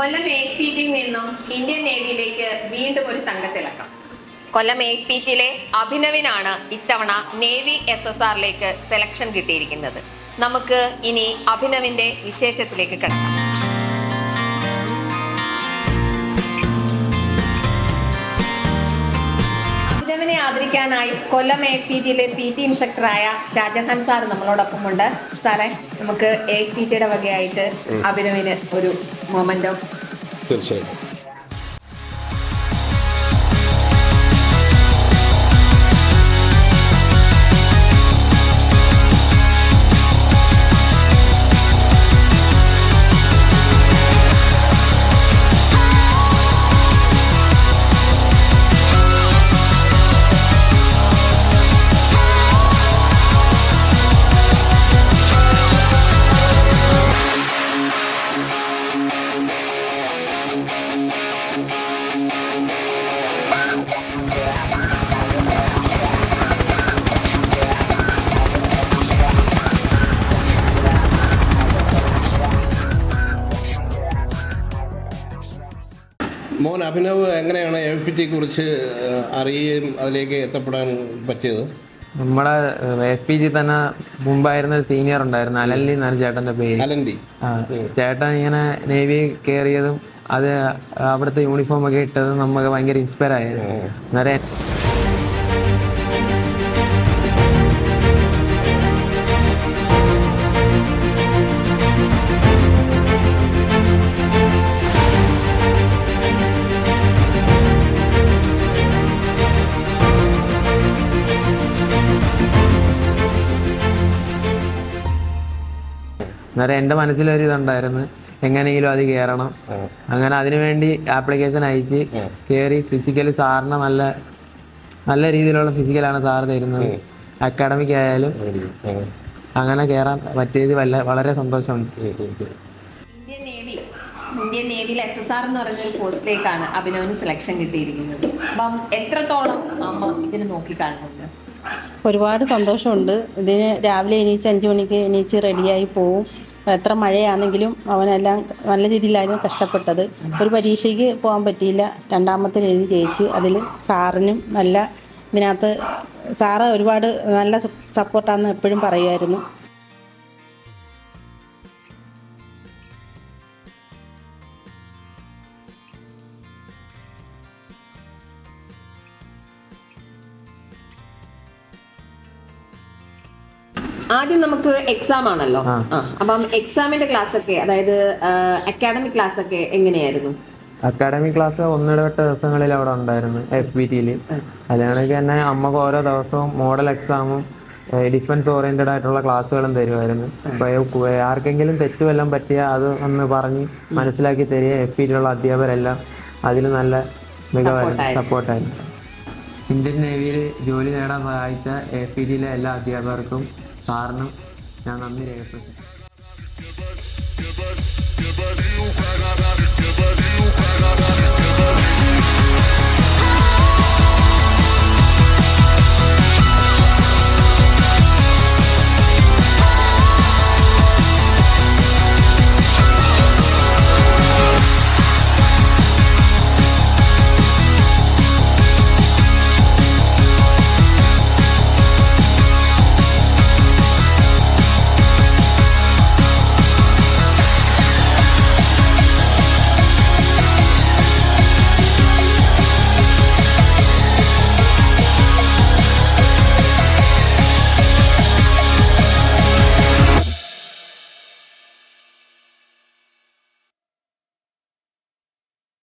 കൊല്ലം APTയിൽ നിന്നും ഇന്ത്യൻ നേവിയിലേക്ക് വീണ്ടും ഒരു തങ്കത്തിളക്കം. കൊല്ലം APTയിലെ അഭിനവിനാണ് ഇത്തവണ നേവി SSRലേക്ക് സെലക്ഷൻ കിട്ടിയിരിക്കുന്നത്. നമുക്ക് ഇനി അഭിനവിന്റെ വിശേഷത്തിലേക്ക് കടക്കാം. അഭിനവിനെ ആദരിക്കാനായി കൊല്ലം APTയിലെ PT ഇൻസ്ട്രക്ടറായ ഷാജഹാൻ സാർ നമ്മളോടൊപ്പമുണ്ട്. സാറേ, നമുക്ക് APTയുടെ വകയായിട്ട് അഭിനവിന് ഒരു മൊമെന്റോ. തീർച്ചയായിട്ടും. മോൻ അഭിനവ് എങ്ങനെയാണ് APTയെ കുറിച്ച് അറിയുകയും അതിലേക്ക് എത്തപ്പെടാൻ പറ്റിയത്? നമ്മുടെ APT തന്നെ മുമ്പായിരുന്ന ഒരു സീനിയർ ഉണ്ടായിരുന്നു, അലൻലി എന്നാണ് ചേട്ടൻ്റെ പേര്. അലൻലി. ചേട്ടൻ ഇങ്ങനെ നേവി കയറിയതും അത് അവിടുത്തെ യൂണിഫോം ഒക്കെ ഇട്ടതും നമുക്ക് ഭയങ്കര ഇൻസ്പയർ ആയിരുന്നു. അന്നേരം എൻ്റെ മനസ്സിലൊരു ഇതുണ്ടായിരുന്നു, എങ്ങനെയെങ്കിലും അത് കയറണം. അങ്ങനെ അതിനുവേണ്ടി ആപ്ലിക്കേഷൻ അയച്ച് കയറി. ഫിസിക്കൽ സാറിന് നല്ല നല്ല രീതിയിലുള്ള ഫിസിക്കലാണ് സാർ തരുന്നത്. അക്കാഡമിക് ആയാലും അങ്ങനെ കയറാൻ പറ്റിയത് വളരെ സന്തോഷമുണ്ട്. ഇന്ത്യൻ നേവിയിൽ SSR എന്ന് പറഞ്ഞൊരു പോസ്റ്റിലേക്കാണ് അഭിനവിന് സെലക്ഷൻ കിട്ടിയിരിക്കുന്നത്. അപ്പം എത്രത്തോളം അമ്മ ഇതിന് നോക്കിക്കാണുന്നുണ്ട്? ഒരുപാട് സന്തോഷമുണ്ട്. ഇതിന് രാവിലെ എണീച്ച് 5 മണിക്ക് എണീച്ച് റെഡിയായി പോവും. എത്ര മഴയാണെങ്കിലും അവനെല്ലാം നല്ല രീതിയിലായിരുന്നു കഷ്ടപ്പെട്ടത്. ഒരു പരീക്ഷയ്ക്ക് പോകാൻ പറ്റിയില്ല, രണ്ടാമത്തെ എഴുതി ജയിച്ച്. അതിൽ സാറിനും നല്ല ഇതിനകത്ത് സാറ് ഒരുപാട് നല്ല സപ്പോർട്ടാണെന്ന് എപ്പോഴും പറയുമായിരുന്നു. ആദ്യം നമുക്ക് എക്സാം ആണല്ലോ. അപ്പം എക്സാമിന്റെ ക്ലാസ് ഒക്കെ, അതായത് അക്കാഡമിക് ക്ലാസ് ഒക്കെ എങ്ങനെയായിരുന്നു? അക്കാഡമിക് ക്ലാസ് ഒന്നിടവിട്ട ദിവസങ്ങളിൽ അവിടെ ഉണ്ടായിരുന്നു FPTയിൽ. അതിനാണെങ്കിൽ തന്നെ അമ്മക്ക് ഓരോ ദിവസവും മോഡൽ എക്സാമും ഡിഫൻസ് ഓറിയന്റഡ് ആയിട്ടുള്ള ക്ലാസ്സുകളും തരുമായിരുന്നു. അപ്പോൾ ആർക്കെങ്കിലും തെറ്റുമെല്ലാം പറ്റിയാൽ അത് ഒന്ന് പറഞ്ഞ് മനസ്സിലാക്കി തരിക. FPTയിലുള്ള അധ്യാപകരെല്ലാം അതിൽ നല്ല മികവായിരുന്നു, സപ്പോർട്ടായിരുന്നു. ഇന്ത്യൻ നേവിയിൽ ജോലി നേടാൻ സഹായിച്ച FPTയിലെ എല്ലാ അധ്യാപകർക്കും സാറിനും ഞാൻ നന്ദി രേഖപ്പെടുത്തുന്നു.